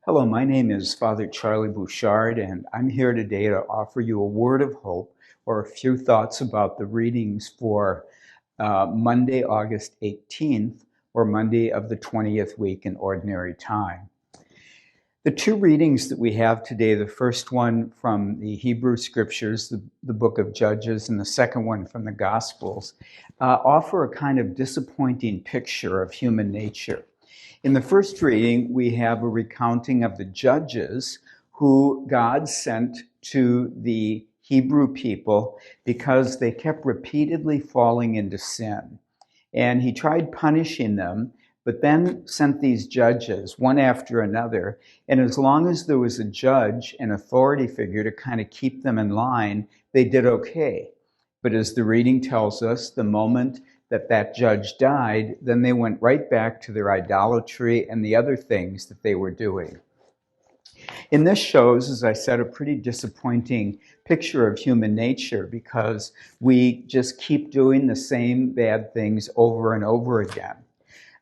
Hello, my name is Father Charlie Bouchard, and I'm here today to offer you a word of hope or a few thoughts about the readings for Monday, August 18th, or Monday of the 20th week in Ordinary Time. The two readings that we have today, the first one from the Hebrew Scriptures, the book of Judges, and the second one from the Gospels, offer a kind of disappointing picture of human nature. In the first reading, we have a recounting of the judges who God sent to the Hebrew people because they kept repeatedly falling into sin. And he tried punishing them, but then sent these judges one after another. And as long as there was a judge, an authority figure to kind of keep them in line, they did okay. But as the reading tells us, the moment that judge died, then they went right back to their idolatry and the other things that they were doing. And this shows, as I said, a pretty disappointing picture of human nature because we just keep doing the same bad things over and over again.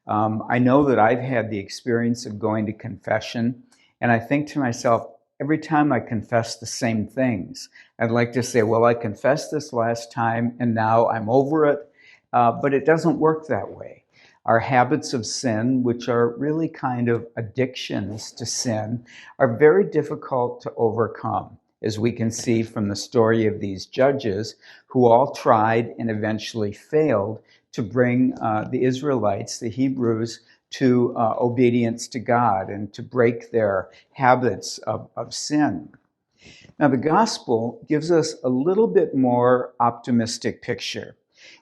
I know that I've had the experience of going to confession, and I think to myself, every time I confess the same things, I'd like to say, well, I confessed this last time, and now I'm over it. But it doesn't work that way. Our habits of sin, which are really kind of addictions to sin, are very difficult to overcome, as we can see from the story of these judges who all tried and eventually failed to bring the Israelites, the Hebrews, to obedience to God and to break their habits of sin. Now, the gospel gives us a little bit more optimistic picture.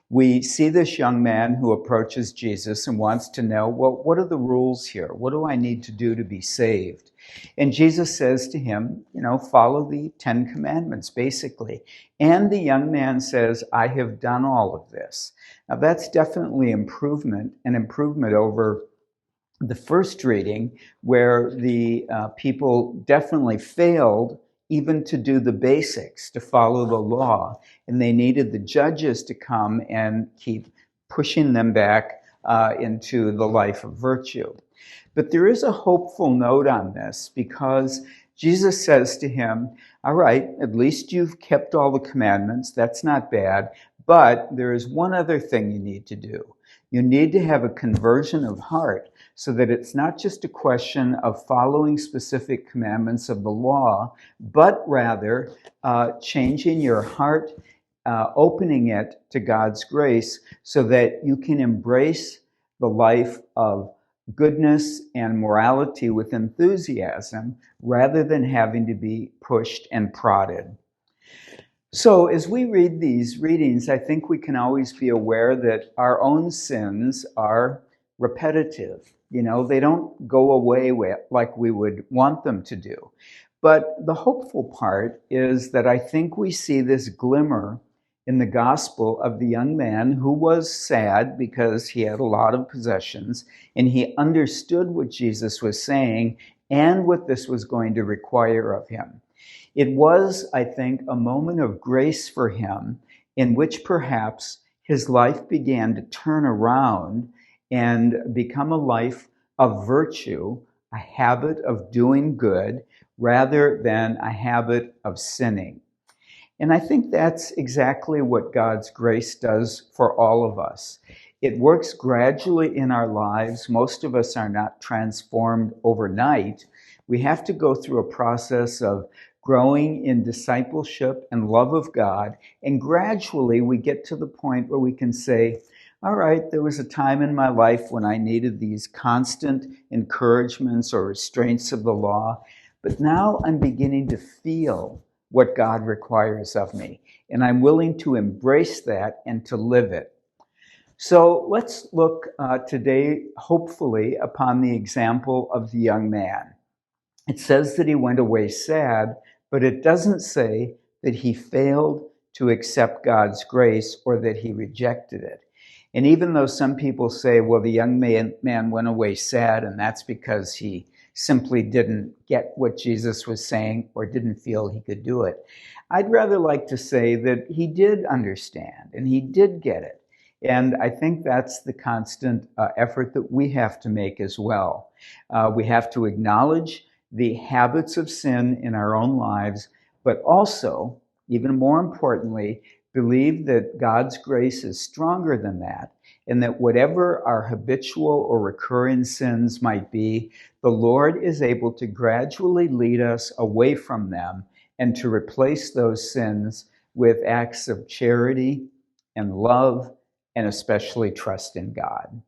We see this young man who approaches Jesus and wants to know, well, what are the rules here? What do I need to do to be saved? And Jesus says to him, follow the 10 Commandments, basically. And the young man says, I have done all of this. Now, that's definitely an improvement over the first reading, where the people definitely failed even to do the basics, to follow the law. And they needed the judges to come and keep pushing them back into the life of virtue. But there is a hopeful note on this because Jesus says to him, all right, at least you've kept all the commandments. That's not bad. But there is one other thing you need to do. You need to have a conversion of heart so that it's not just a question of following specific commandments of the law, but rather changing your heart, opening it to God's grace so that you can embrace the life of goodness and morality with enthusiasm rather than having to be pushed and prodded. So as we read these readings, I think we can always be aware that our own sins are repetitive. They don't go away like we would want them to do. But the hopeful part is that I think we see this glimmer in the gospel of the young man who was sad because he had a lot of possessions and he understood what Jesus was saying and what this was going to require of him. It was, I think, a moment of grace for him in which perhaps his life began to turn around and become a life of virtue, a habit of doing good, rather than a habit of sinning. And I think that's exactly what God's grace does for all of us. It works gradually in our lives. Most of us are not transformed overnight. We have to go through a process of growing in discipleship and love of God, and gradually we get to the point where we can say, all right, there was a time in my life when I needed these constant encouragements or restraints of the law, but now I'm beginning to feel what God requires of me, and I'm willing to embrace that and to live it. So let's look today, hopefully, upon the example of the young man. It says that he went away sad, but it doesn't say that he failed to accept God's grace or that he rejected it. And even though some people say, well, the young man went away sad, and that's because he simply didn't get what Jesus was saying or didn't feel he could do it, I'd rather like to say that he did understand and he did get it. And I think that's the constant effort that we have to make as well. We have to acknowledge the habits of sin in our own lives, but also, even more importantly, believe that God's grace is stronger than that, and that whatever our habitual or recurring sins might be, the Lord is able to gradually lead us away from them and to replace those sins with acts of charity and love and especially trust in God.